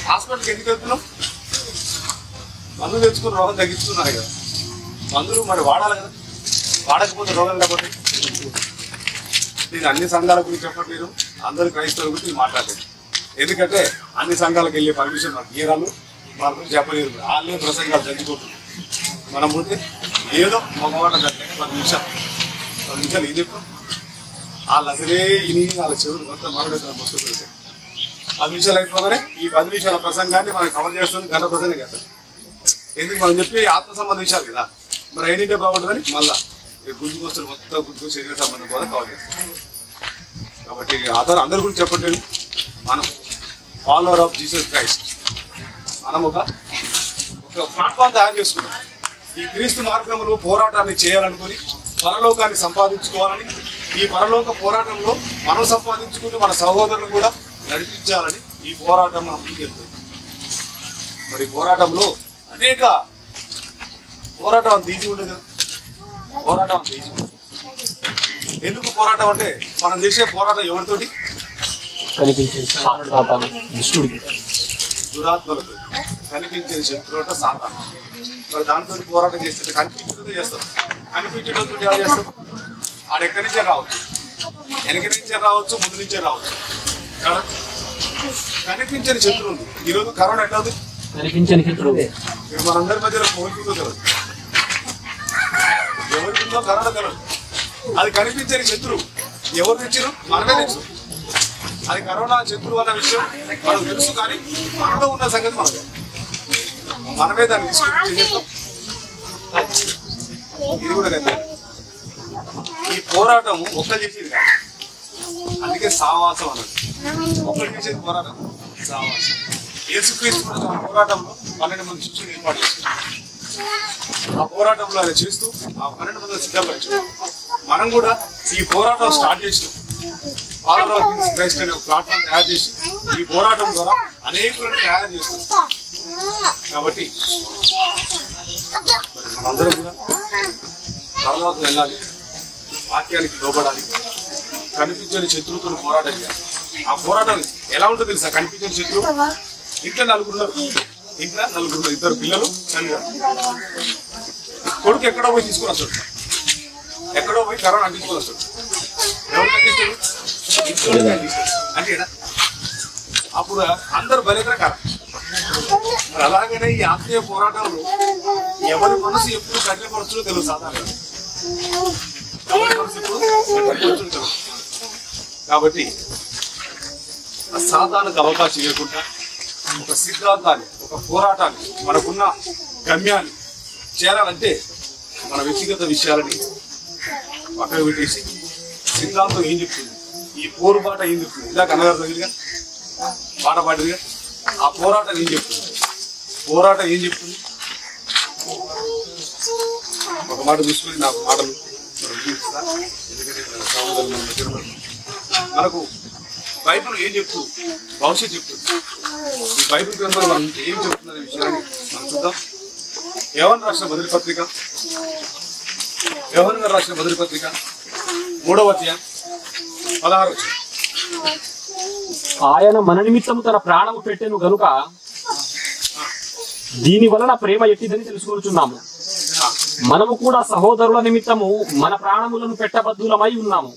Speaker 6: హాస్పిటల్కి ఎందుకు వెళ్తున్నావు? మందులు తెచ్చుకుని రోగం తగ్గిస్తున్నారు కదా. మందులు మరి వాడాలి కదా, వాడకపోతే రోగం కాబట్టి. నేను అన్ని సంఘాల గురించి చెప్పట్లేదు, అందరూ క్రైస్తవుల గురించి మాట్లాడలేదు. ఎందుకంటే అన్ని సంఘాలకు వెళ్ళే పర్మిషన్ మనకు గీరాలు వాళ్ళ గురించి చెప్పలేదు. వాళ్ళే ప్రసంగాలు చదువుకుంటున్నారు. మనం పోతే ఏదో మగవాడ 10 నిమిషాలు ఏం చెప్పాం, వాళ్ళు అసలే ఇని వాళ్ళ చెవులు మొత్తం మరొక మొత్తం 10 నిమిషాలు అయిపోగానే ఈ 10 నిమిషాల ప్రసంగాన్ని మనం కవర్ చేస్తుంది గంట ప్రసంగం కదా. ఎందుకు మనం చెప్పి ఆత్మ సంబంధ విషయాలు కదా, మరి ఏంటంటే బాగుంటుందని మళ్ళా గుంజుకొస్తారు, మొత్తం గుంజుకు శరీర సంబంధం కూడా కవర్ చేస్తాం. కాబట్టి ఆధారం అందరి గురించి చెప్పట్లేదు. మనం ఫాలోవర్ ఆఫ్ జీసస్ క్రైస్ట్, మనం ఒక ప్లాట్ఫామ్ తయారు చేసుకున్నాం. ఈ క్రీస్తు మార్గంలో పోరాటాన్ని చేయాలనుకుని పరలోకాన్ని సంపాదించుకోవాలని, ఈ పరలోక పోరాటంలో మనం సంపాదించుకుని మన సహోదరులను కూడా నడిపించాలని ఈ పోరాటం మనం ముందుకెళ్తుంది. మరి పోరాటంలో అనేక పోరాటం అంత ఈజీ ఉండదు కదా. పోరాటం అంత ఈజీ ఉండదు. ఎందుకు పోరాటం అంటే మనం చేసే పోరాటం ఎవరితోటి? దురాత్మలతో, కనిపించే శత్రువులతో, సాతాను. మరి దాంతో పోరాటం చేస్తే కనిపించడంతో చేస్తాం. కనిపించడంతో ఎలా చేస్తాం? ఆడ ఎక్కడి నుంచే రావచ్చు, వెనక నుంచే రావచ్చు, ముందు నుంచే రావచ్చు. కనిపించని శత్రువు ఉంది. ఈరోజు కరోనా ఎట్లా ఉంది?
Speaker 2: కనిపించని శత్రువు.
Speaker 6: మనందరి మధ్యలో కోరికతో తెలియదు, ఎవరికిందో కరోనా తెలియదు. అది కనిపించని శత్రువు. ఎవరు తెచ్చారు? మనమే తెచ్చు. అది కరోనా శత్రువు అన్న విషయం మనకు తెలుసు, కానీ మనలో ఉన్న సంగతి మనమే దాన్ని తీసుకుని చేస్తాం. ఇది కూడా కదా. ఈ పోరాటం ఒక్కరు చేసేది కాదు, అందుకే సావాసం అన్నది. ఒక్కరు చేసేది పోరాటం సావాసం. యేసుక్రీస్తు పోరాటంలో 12 మంది శిష్యులు ఏర్పాటు చేస్తారు. ఆ పోరాటంలో ఆయన చేస్తూ ఆ 12 మంది సిద్ధపరిచారు. మనం కూడా ఈ పోరాటం స్టార్ట్ చేసినాం. ఫాలోవర్ ఆఫ్ జీసస్ క్రైస్ట్ అనే ఒక ప్లాట్ఫామ్ తయారు చేసి ఈ పోరాటం ద్వారా అనేకులను తయారు చేస్తాం. కాబట్టి మనందరం కూడా తర్వాత వెళ్ళాలి, వాక్యానికి లోబడాలి, కనిపించని శత్రువుతో పోరాటం చేయాలి. ఆ పోరాటం ఎలా ఉంటుందో తెలుసా? కనిపించని శత్రువు ఇంట్లో 4 ఉన్నారు, 2 పిల్లలు, కొడుకు ఎక్కడో పోయి తీసుకుని వస్తాడు, ఎక్కడో పోయి కరోనా అంటించుకొని వస్తాడు. ఎవరు అంటిస్తాడు? అంతేనా? అప్పుడు అందరు బలికర కాదు. మరి అలాగనే ఈ ఆత్మీయ పోరాటంలో ఎవరి మనసు ఎప్పుడు కఠినపరచులో తెలుసు. సాధారణంగా ఎవరి మనసు ఎప్పుడు కఠినపరచులో తెలుసు. కాబట్టి ఆ సాధారణకు అవకాశం ఇవ్వకుండా ఒక సిద్ధాంతాన్ని, ఒక పోరాటాన్ని, మనకున్న గమ్యాన్ని చేరాలంటే మన వ్యక్తిగత విషయాలని పక్కన పెట్టేసి సిద్ధాంతం ఏం చెప్తుంది, ఈ పోరుబాట ఏం చెప్తుంది, ఇందాక అన్నగారు తగిలిగా పాట పాడిదిగా, ఆ పోరాటం ఏం చెప్తుంది, పోరాటం ఏం చెప్తుంది. ఒక మాట చూసుకొని నాకు మాటలు ఎందుకంటే మనకు బైబిల్ ఏం చెప్తూ భవిష్యత్తు చెప్తుంది. ఈ బైబిల్ గ్రంథంలో మనం ఏం చెప్తున్న విషయాన్ని మనం చూద్దాం. యోహాను రాసిన మొదటి పత్రిక 3వ అధ్యాయం 16 వచనం.
Speaker 7: ఆయన మన నిమిత్తము తన ప్రాణము పెట్టెను గనుక దీని వలన ప్రేమ ఎట్టిదని తెలుసుకొనుచున్నాము. మనము కూడా సహోదరుల నిమిత్తము మన ప్రాణములను పెట్టబద్దులమై ఉన్నాము.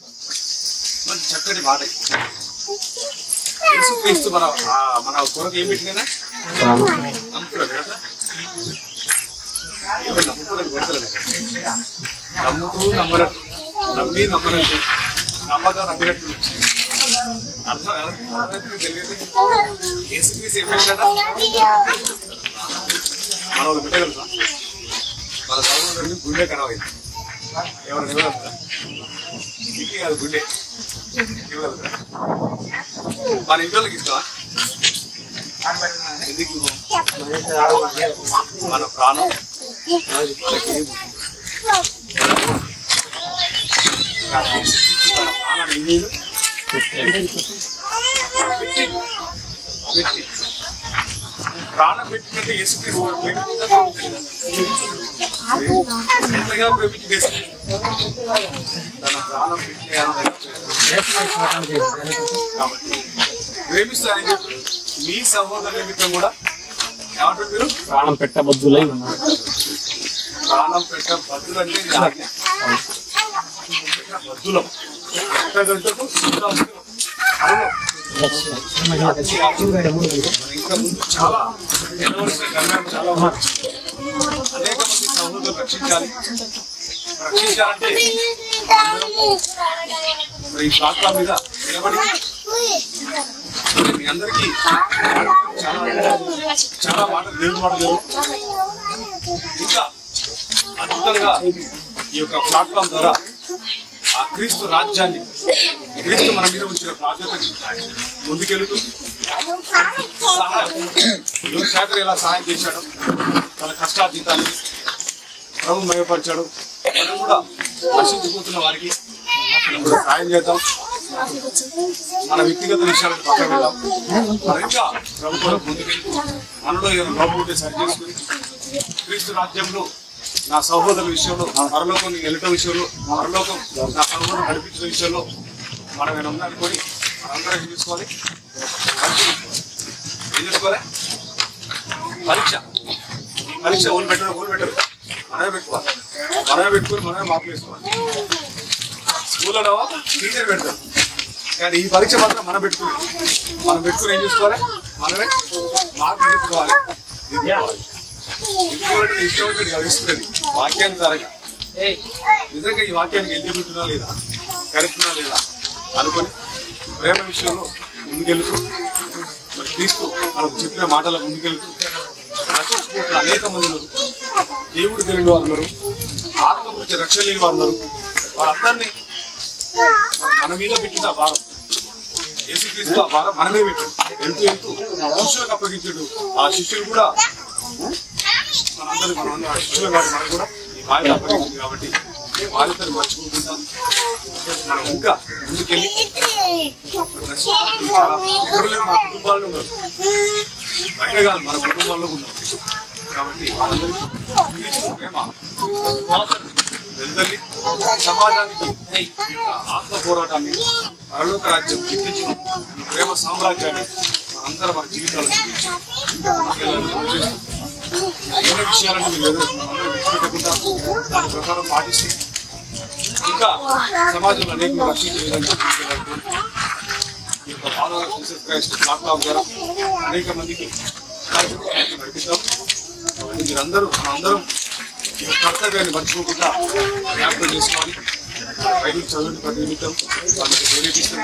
Speaker 6: మంచి చక్కటి మాట. యేసుక్రీస్తు మన కొరకు ఏం పెట్టినా నమ్ముతూ నమ్మనట్టు, నమ్మి నమ్మనట్టు, నమ్మక నమ్మినట్టు అర్థం తెలియదు. యేసుక్రీస్తు ఏం పెట్టాడా? మనం పెట్టగలుగుతాం. మన సహోదరుని గుండె కనవైంది. ఎవరు ఇవ్వగలుగుతా? ఇంటికి కాదు, గుండె ఇవ్వగలుగుతా. మన ఇంట్లోకి ఇస్తావా? ఎందుకు మన ప్రాణం ప్రాణం పెట్టినట్టే యేసుక్రీస్తు ఎంతగా ప్రేమించి తన ప్రాణం పెట్టి కాబట్టి ప్రేమిస్తానని చెప్పి మీ సహోదరు నిమిత్తం కూడా ఏమంటారు మీరు
Speaker 7: ప్రాణం పెట్టబద్దులై ఉన్నారు.
Speaker 6: ప్రాణం పెట్టబద్దులు అంటే బద్దులం ఎట్టగంటకు ఇంకా ముందు చాలా చాలా అనేక మంది సహోదరులు రక్షించాలి. రక్షించాలంటే ఈ ప్లాట్ఫామ్ మీద నిలబడి మీ అందరికీ చాలా మాటలు దేవుని మాటలు ఇంకా అద్భుతంగా ఈ యొక్క ప్లాట్ఫామ్ ద్వారా ఆ క్రీస్తు రాజ్యాన్ని క్రీస్తు మన మీద ఉంచిన బాధ్యతని ముందుకెళ్తూ శాఖలు ఎలా సహాయం చేశాడు, తన కష్టాతీతాన్ని ప్రభు మయపరిచాడు. మనం కూడా నశించిపోతున్న వారికి సహాయం చేద్దాం. మన వ్యక్తిగత విషయాలను పక్కన వెళ్దాం. మనం ఇంకా ప్రభుత్వం ముందుకెళ్తూ మనలో ఏదైనా లోపం ఉంటే సరి చేసుకుని క్రీస్తు రాజ్యంలో నా సహోదరుల విషయంలో, పరలోకం వెళ్ళటం విషయంలో, పరలోకం నా సహోదరులు నడిపించిన విషయంలో మనం ఏమైనా ఉందనుకొని మనందరం ఏం చేసుకోవాలి? ఏం చేసుకోవాలి? పరీక్ష ఊరు పెట్టరు మనమే పెట్టుకోవాలి. మనమే పెట్టుకొని మనమే మార్పులు వేసుకోవాలి. స్కూల్లో టీచర్ పెడతారు, కానీ ఈ పరీక్ష మాత్రం మనం పెట్టుకుని ఏం చేసుకోవాలి? మనమే మార్పులు పెట్టుకోవాలి. ఇంకోటి ఇష్టం గడిస్తుంది వాక్యాన్ని తరగా నిజంగా ఈ వాక్యానికి ఎలిజిబిలిటీనా లేదా, కరెక్టునా లేదా అనుకొని ప్రేమ విషయంలో ముందుకెళ్తూ మరి క్రీస్తు మనకు చెప్పిన మాటల ముందుకెళ్తూ రక్షించుకుంటున్న అనేక మంది ఉన్నారు. దేవుడు తెలియని వారు ఉన్నారు, ఆత్మ గురించి రక్షణ లేని వారు ఉన్నారు. వారందరినీ మన మీద పెట్టిన భారం యేసుక్రీస్తు ఆ భారం మనమే పెట్టాడు. వెళ్తూ శిష్యులకు అప్పగించాడు. ఆ శిష్యులు కూడా మనందరూ మన శిష్యుల వాటి మనకు కూడా ఈ బాధ్యత అప్పగించింది. కాబట్టి బాధ్యతను మర్చిపోకుండా మనం ఇంకా ముందుకెళ్ళి మన కుటుంబాల్లో ఉన్నారు, బయట కాదు మన కుటుంబాల్లో ఉన్నారు. కాబట్టి వెళ్తల్లి సమాజానికి ఆత్మ పోరాటాన్ని, పరలోక రాజ్యం ఎక్కించిన ఈ ప్రేమ సామ్రాజ్యాన్ని మనందరం మన జీవితాలు చూపించి ఎన్నో విషయాలను మీరు విడిచిపెట్టకుండా దాని ప్రకారం పాటిస్తూ ఇంకా సమాజంలో అనేక రక్షించే విధంగా ఈ యొక్క ఫాలోవర్ జీసస్ క్రైస్ట్ ప్లాట్ఫామ్ ద్వారా అనేక మందికి నడిపిస్తాం. మీరందరూ మనందరం ఈ కర్తవ్యాన్ని మర్చిపోకుండా జ్ఞాపకం చేసుకోవాలి. బైబిల్ చదవండి, ప్రతి నిమిత్తం వాళ్ళకి ప్రేరేపిస్తుంది,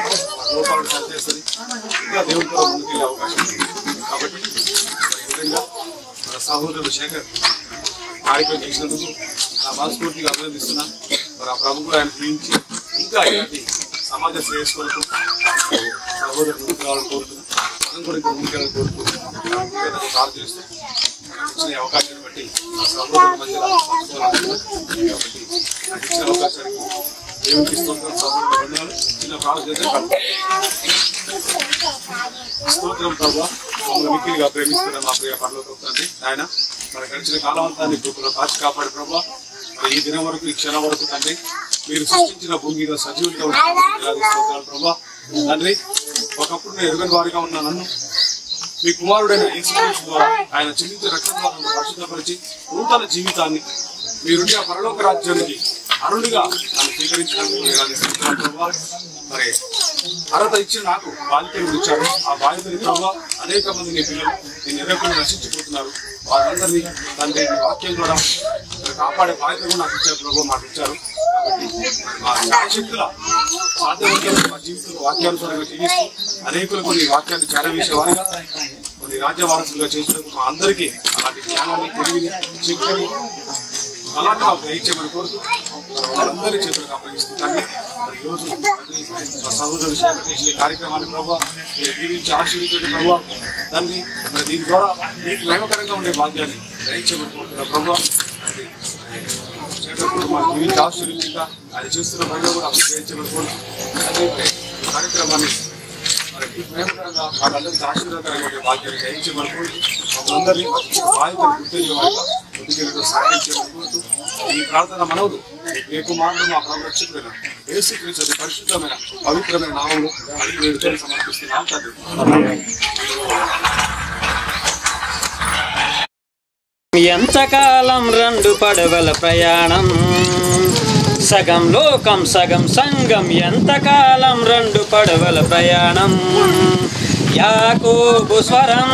Speaker 6: లోపాలను సరిచేస్తుంది, ఇంకా దేవుడితో ముందుకెళ్ళే అవకాశం ఉంది. కాబట్టి ఈ విధంగా మన సహోదరుడు శేఖర్ కార్యక్రమం చేసినందుకు నా మనస్ఫూర్తిగా అభినందిస్తున్నాను. మరి ఆ ప్రభు కూడా ఆయన ప్రేమించి ఇంకా ఇలాంటి సమాజ శ్రేయస్ కొరకు సహోదరుడు ముందుకు రావాలని కోరుతున్నాను. మనం కూడా ఇంకా ముందుకెళ్ళాలని కోరుతున్నాను. కాల్ చేస్తూ ఇచ్చిన అవకాశాన్ని బట్టి నా సహోదరుల మధ్య కాబట్టి నాకు ఇచ్చిన అవకాశానికి దేవుడికి స్తోత్రం, సహోదరుల బంధాలు చిన్న ప్రార్థన. స్తోత్రం ప్రభు, మమ్మల్ని మిక్కిలిగా ప్రేమిస్తున్న మా ప్రియ పరలోక తండ్రి, ఆయన మన గడిచిన కాలం అంతా నీ కృపలో కాచి కాపాడు ప్రభు. ఈ దినం వరకు, ఈ క్షణం వరకు తండ్రి మీరు సృష్టించిన భూమి మీద సజీవులుగా స్తోత్రాలు ప్రభు. తండ్రి, ఒకప్పుడు నేను ఎరుగని వారిగా ఉన్న నన్ను మీ కుమారుడైన యేసుక్రీస్తు ద్వారా ఆయన చిందించిన రక్తం ద్వారా పరిశుద్ధపరిచి నూతన జీవితాన్ని మీరుండి ఆ పరలోక రాజ్యానికి అరుణుడిగా నన్ను స్వీకరించడానికి మరి అర్హత ఇచ్చి నాకు బాధ్యతలు ఇచ్చారు. ఆ బాధ్యతని ప్రభావ అనేక మంది నీ పిల్లలు నేను ఎరగకుండా నశించిపోతున్నారు. వారందరినీ తండ్రి వాక్యం ద్వారా కాపాడే బాధ్యత కూడా నాకు ఇచ్చారు ప్రభావ, మాకు ఇచ్చారు. మా శాయశక్తుల సాధ్యవంతంగా మా జీవితంలో వాక్యానుసారంగా జీవిస్తూ అనేకులకు ఈ వాక్యాన్ని చేరవేసేవారుగా, కొన్ని రాజ్య వారసులుగా చేసినందుకు మా అందరికీ అలాంటి జ్ఞానాన్ని, తెలివిని, శక్తిని అలాంటి మాకు దయచేయమని కోరుతూ వాళ్ళందరి చేతులకు అప్పగిస్తున్నాను. ఈరోజు మా సహోదరు చేసిన కార్యక్రమాన్ని ప్రభావ దీవించి ఆశీర్వదించండి ప్రభావ. దాన్ని దీని ద్వారా మీకు లైవకరంగా ఉండే భాగ్యాన్ని దయచేయమని కోరుతున్నారు ప్రభావ. మాకు దీవించి ఆశీర్వదించగా ఆయన చేస్తున్న పనిలో కూడా అప్పుడు దయచేయమని కోరుతున్నాను. కార్యక్రమాన్ని ప్రేమకరంగా వాళ్ళందరికీ ఆశీర్వాదకరంగా ఉండే భాగ్యాన్ని దయచేయమని కోరుతూ అందరినీ బాధ్యతలు గుర్తించేవాళ్ళ ముందుకెళ్ళడం సహాయం చేయబడుతూ ఈ ప్రార్థన మనవులు రేపు మాత్రం మా ప్రభు రక్షకుడైన యేసుక్రీస్తు అతి పరిశుద్ధమైన పవిత్రమైన నామములో అడిగి వేడుకొని సమర్పిస్తున్నాం తండ్రి.
Speaker 8: ఎంతకాలం రెండు పడవల ప్రయాణం, సగం లోకం సగం సంగం. ఎంతకాలం రెండు పడవల ప్రయాణం, యాకోబు స్వరం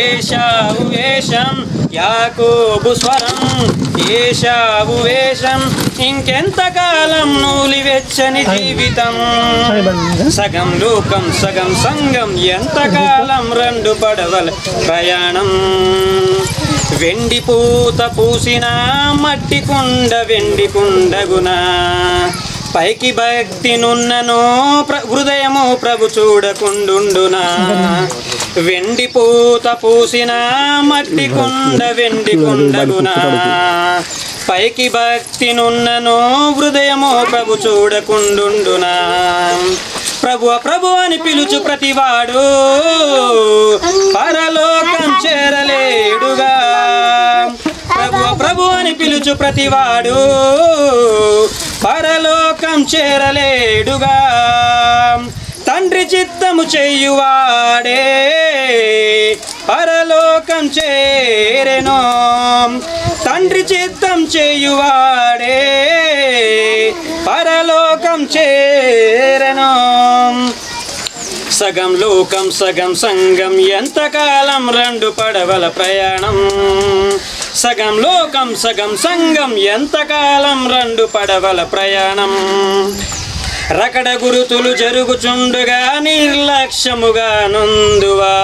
Speaker 8: ఏశావు వేషం, యాకోబు స్వరం ఏశావు వేషం. ఇంకెంతకాలం నూలివెచ్చని జీవితం, సగం లోకం సగం సంగం. ఎంతకాలం రెండు పడవల ప్రయాణం, వెండి పూత పూసిన మట్టి కుండ వెండి కుండగునా. పైకి భక్తి నున్నను హృదయము ప్రభు చూడకుండునా. వెండి పూత పూసిన మట్టి కుండ వెండి కుండగునా. పైకి భక్తి నున్నను హృదయము ప్రభు చూడకుండునా. ప్రభు ప్రభు అని పిలుచు ప్రతివాడు పరలోకం చేరలేడుగా. ప్రభు ప్రభు అని పిలుచు ప్రతివాడు పరలోకం చేరలేడుగా. తండ్రి చిత్తము చేయువాడే పరలోకం చేరెను. తండ్రి చిత్తం చేయువాడే పరలోకం చేరెను. సగం లోకం సగం సంగం. ఎంతకాలం రెండు పడవల ప్రయాణం, సగం లోకం సగం సంగం. ఎంతకాలం రెండు పడవల ప్రయాణం. రకడ గురుతులు జరుగుచుండుగా నిర్లక్ష్యముగా నొందువా.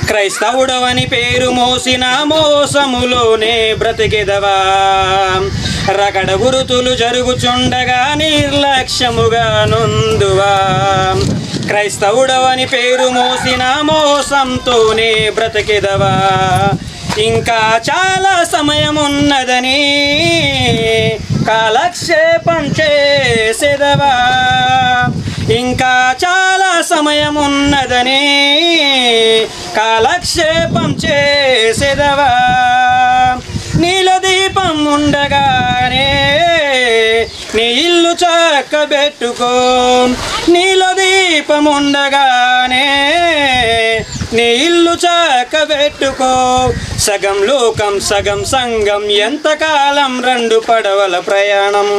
Speaker 8: క్రైస్తవుడవని పేరు మోసిన మోసములోనే బ్రతికెదవా. రకడ గురుతులు జరుగుచుండగా నిర్లక్ష్యముగా నొందువా. క్రైస్తవుడవని పేరు మోసిన మోసంతోనే బ్రతికెదవా. ఇంకా చాలా సమయం ఉన్నదని కాలక్షేపం చేసేదవా. ఇంకా చాలా సమయం ఉన్నదని కాలక్షేపం చేసేదవా. నీలో దీపం ఉండగానే నీ ఇల్లు చక్కబెట్టుకో. నీలో దీపం ఉండగానే నీ ఇల్లు చక్కబెట్టుకో. సగం లోకం సగం సంగం. ఎంతకాలం రెండు పడవల ప్రయాణం.